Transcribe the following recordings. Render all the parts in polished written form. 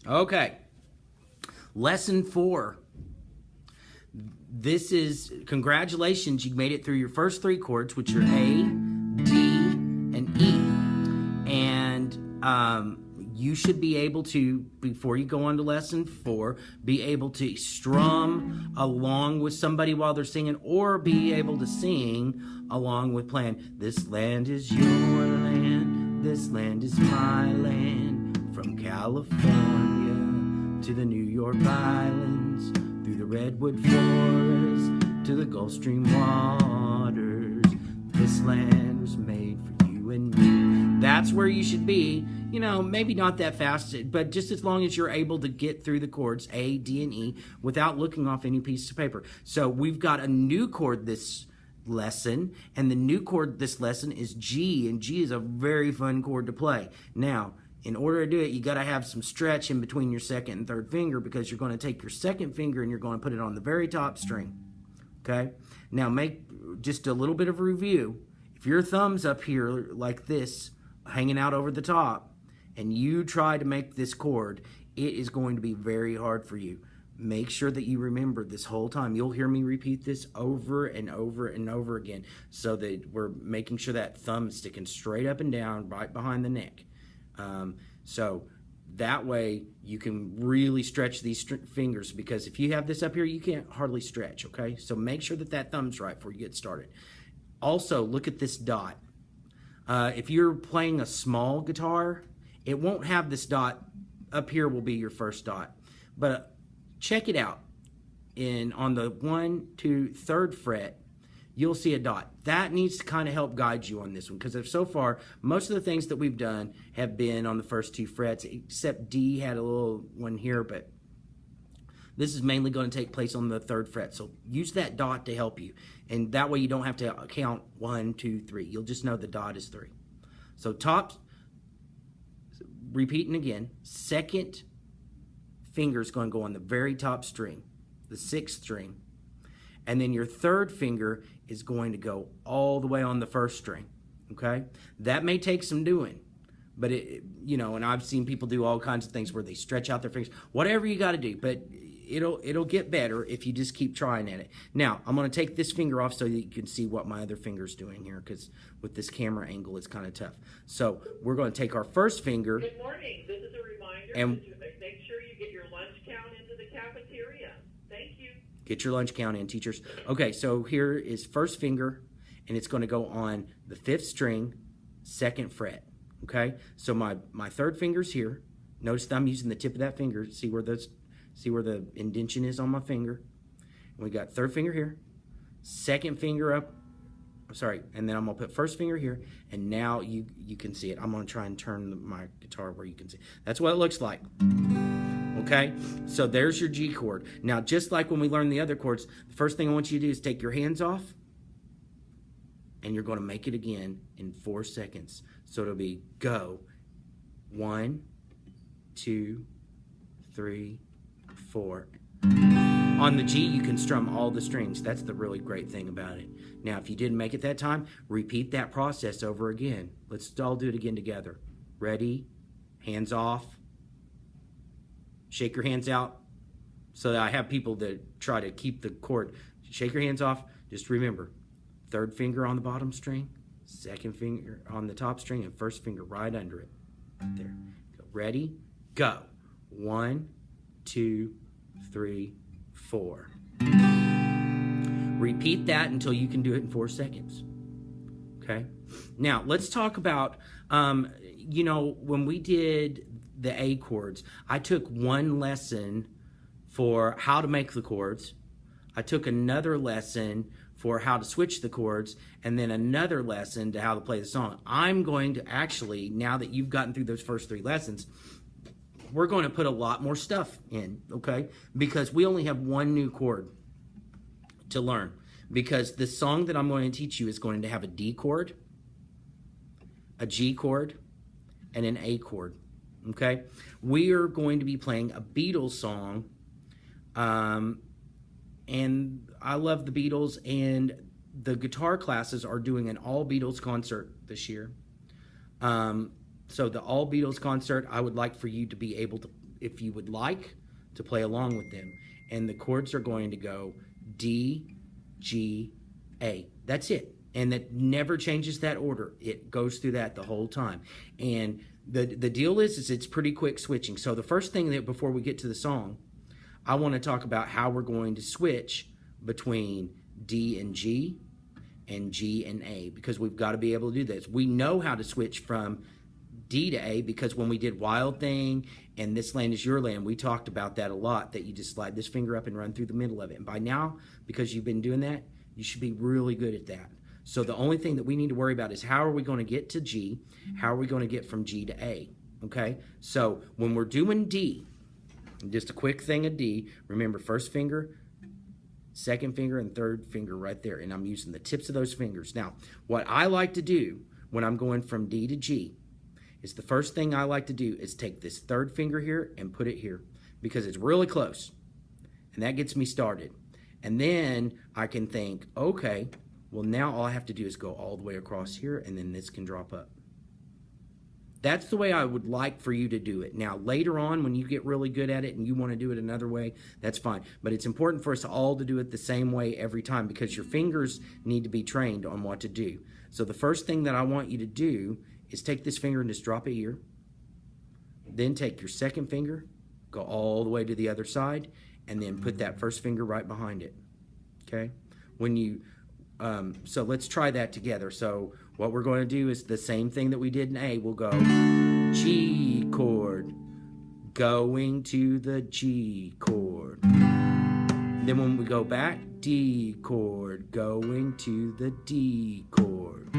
Okay. Lesson 4. This is, congratulations, you made it through your first 3 chords, which are A, D, and E. And you should be able to, before you go on to lesson 4, be able to strum along with somebody while they're singing, or be able to sing along with playing, "This land is your land, this land is my land, from California to the New York Islands, through the Redwood Forest to the Gulf Stream waters. This land was made for you and me." That's where you should be. You know, maybe not that fast, but just as long as you're able to get through the chords, A, D, and E, without looking off any piece of paper. So we've got a new chord this lesson, and the new chord this lesson is G, and G is a very fun chord to play. Now, in order to do it, you got to have some stretch in between your second and third finger, because you're going to take your second finger and you're going to put it on the very top string. Okay? Now, make just a little bit of a review. If your thumb's up here like this, hanging out over the top, and you try to make this chord, it is going to be very hard for you. Make sure that you remember this whole time. You'll hear me repeat this over and over and over again, so that we're making sure that thumb is sticking straight up and down right behind the neck. So that way you can really stretch these fingers, because if you have this up here, you can't hardly stretch, okay? So make sure that that thumb's right before you get started. Also, look at this dot. If you're playing a small guitar, it won't have this dot. Up here will be your first dot. But check it out. On the 1, 2, 3rd fret, you'll see a dot. That needs to kind of help guide you on this one, because so far, most of the things that we've done have been on the first 2 frets, except D had a little one here, but this is mainly going to take place on the 3rd fret. So use that dot to help you. And that way you don't have to count 1, 2, 3. You'll just know the dot is 3. So repeating again, second finger is going to go on the very top string, the 6th string. And then your 3rd finger is going to go all the way on the 1st string, okay? That may take some doing, but and I've seen people do all kinds of things where they stretch out their fingers, whatever you got to do, but it'll get better if you just keep trying at it. Now, I'm going to take this finger off so that you can see what my other finger's doing here, because with this camera angle, it's kind of tough. So we're going to take our first finger. Good morning. This is a reminder and to make sure you get your lunch count into the cafeteria. Thank you. Get your lunch count in, teachers. Okay, so here is first finger, and it's going to go on the 5th string, 2nd fret. Okay, so my 3rd finger's here. Notice that I'm using the tip of that finger. See where the indentation is on my finger. And we got 3rd finger here, 2nd finger up. Sorry, and then I'm gonna put 1st finger here, and now you can see it. I'm gonna try and turn my guitar where you can see. That's what it looks like. Okay, so there's your G chord. Now, just like when we learned the other chords, the first thing I want you to do is take your hands off, and you're going to make it again in 4 seconds. So it'll be go. 1, 2, 3, 4. On the G, you can strum all the strings. That's the really great thing about it. Now, if you didn't make it that time, repeat that process over again. Let's all do it again together. Ready? Hands off. Shake your hands out. So that I have people that try to keep the chord. Shake your hands off. Just remember, 3rd finger on the bottom string, 2nd finger on the top string, and 1st finger right under it. There. Ready? Go. 1, 2, 3, 4. Repeat that until you can do it in 4 seconds. Okay? Now, let's talk about, when we did the A chords, I took one lesson for how to make the chords. I took another lesson for how to switch the chords, and then another lesson to how to play the song. I'm going to actually, now that you've gotten through those first 3 lessons, we're going to put a lot more stuff in, okay? Because we only have one new chord to learn. Because the song that I'm going to teach you is going to have a D chord, a G chord, and an A chord, okay? We are going to be playing a Beatles song, and I love the Beatles, and the guitar classes are doing an all Beatles concert this year. So the all Beatles concert, I would like for you to be able to if you would like to play along with them. And the chords are going to go D, G, A. That's it. And that never changes that order. It goes through that the whole time. And the deal is it's pretty quick switching. So the first thing that before we get to the song, I want to talk about how we're going to switch between D and G and A, because we've got to be able to do this. We know how to switch from D to A because when we did Wild Thing and This Land Is Your Land, we talked about that a lot, that you just slide this finger up and run through the middle of it. And by now, because you've been doing that, you should be really good at that. So the only thing that we need to worry about is how are we going to get to G? How are we going to get from G to A? Okay? So when we're doing D, just a quick thing of D, remember first finger, second finger, and third finger right there. And I'm using the tips of those fingers. Now, what I like to do when I'm going from D to G is the first thing I like to do is take this third finger here and put it here because it's really close. And that gets me started. And then I can think, okay, well now all I have to do is go all the way across here and then this can drop up. That's the way I would like for you to do it. Now, later on, when you get really good at it and you want to do it another way, that's fine. But it's important for us all to do it the same way every time because your fingers need to be trained on what to do. So the first thing that I want you to do is take this finger and just drop it here. Then take your second finger, go all the way to the other side, and then put that first finger right behind it. Okay? When you so let's try that together. So what we're going to do is the same thing that we did in A. We'll go G chord, going to the G chord. Then when we go back, D chord, going to the D chord.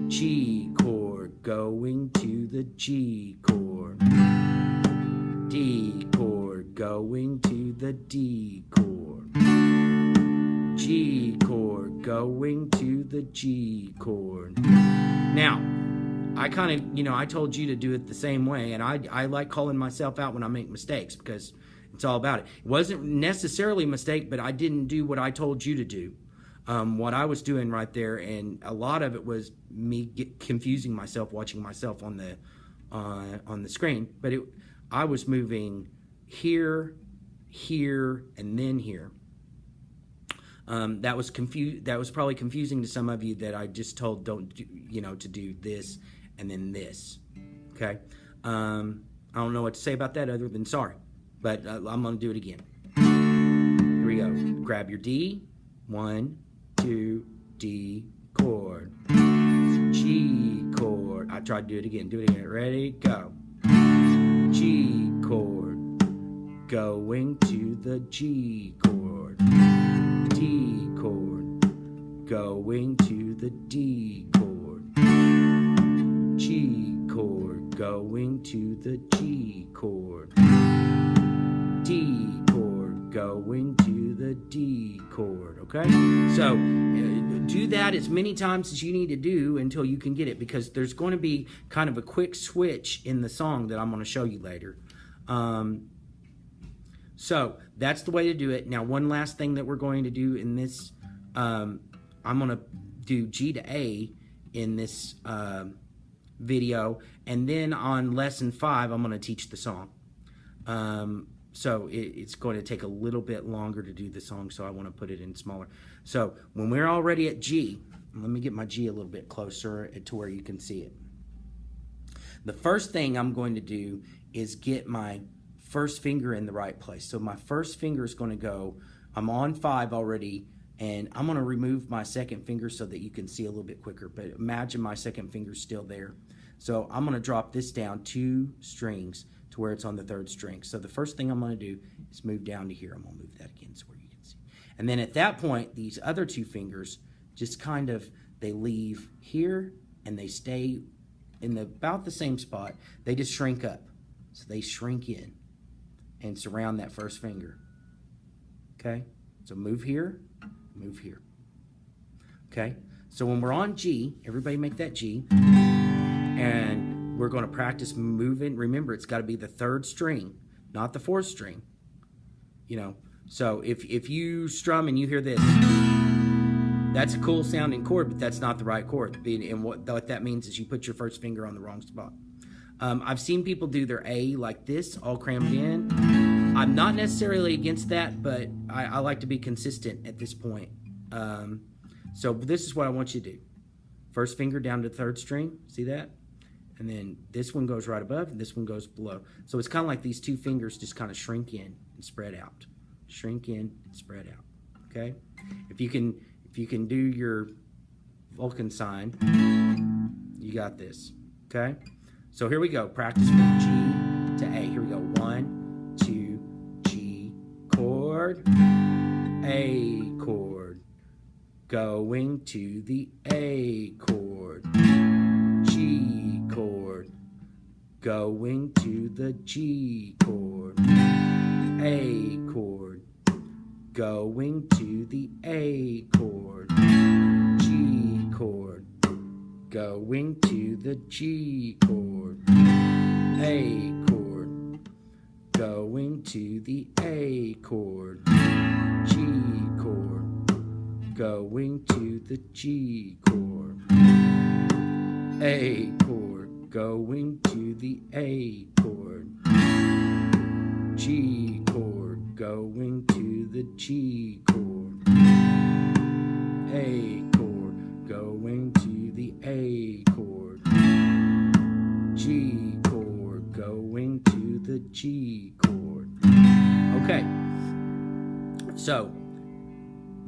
G chord, going to the G chord. D chord, going to the D chord. G chord, going to the G chord. Now, I kind of, I told you to do it the same way, and I like calling myself out when I make mistakes because it's all about it. It wasn't necessarily a mistake, but I didn't do what I told you to do. What I was doing right there, and a lot of it was me confusing myself, watching myself on the screen. But I was moving here, here, and then here. That was probably confusing to some of you that I just told don't do, to do this and then this. Okay, I don't know what to say about that other than sorry, but I'm gonna do it again. Here we go. Grab your D, 1, 2, D chord, G chord. I tried to do it again. Do it again. Ready? Go. G chord, going to the G chord. D chord, going to the D chord. G chord, going to the G chord. D chord, going to the D chord. Okay? So do that as many times as you need to do until you can get it, because there's going to be kind of a quick switch in the song that I'm going to show you later. So that's the way to do it. Now, one last thing that we're going to do in this, I'm going to do G to A in this video, and then on lesson 5, I'm going to teach the song. So it's going to take a little bit longer to do the song, so I want to put it in smaller. So when we're already at G, let me get my G a little bit closer to where you can see it. The first thing I'm going to do is get my first finger in the right place. So my first finger is going to go, I'm on 5 already, and I'm going to remove my second finger so that you can see a little bit quicker. But imagine my second finger's still there. So I'm going to drop this down 2 strings to where it's on the 3rd string. So the first thing I'm going to do is move down to here. I'm going to move that again so where you can see. And then at that point, these other 2 fingers just kind of, they leave here and they stay in about the same spot. They just shrink up. So they shrink in and surround that first finger. Okay? So move here, move here. Okay? So when we're on G, everybody make that G. And we're going to practice moving. Remember, it's got to be the 3rd string, not the 4th string. So if you strum and you hear this, that's a cool sounding chord, but that's not the right chord. And what that means is you put your first finger on the wrong spot. I've seen people do their A like this, all crammed in. I'm not necessarily against that, but I like to be consistent at this point. So this is what I want you to do. First finger down to the third string, see that? And then this one goes right above, and this one goes below. So it's kind of like these two fingers just kind of shrink in and spread out. Shrink in and spread out, okay? If you can do your Vulcan sign, you got this, okay? So here we go, practice from G to A. Here we go, 1, 2, G, chord, A chord, going to the A chord, G chord, going to the G chord, A chord, going to the A chord, G chord, going to the G chord, A chord, going to the A chord, G chord, going to the G chord, A chord, going to the A chord, G chord, going to the G chord, A chord, going to the A chord, G chord, going to the G chord. Okay, so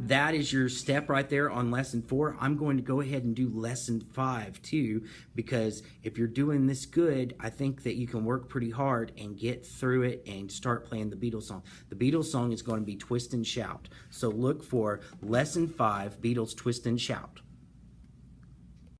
that is your step right there on lesson 4. I'm going to go ahead and do lesson 5 too, because if you're doing this good, I think that you can work pretty hard and get through it and start playing the Beatles song. The Beatles song is going to be Twist and Shout. So look for lesson 5, Beatles Twist and Shout.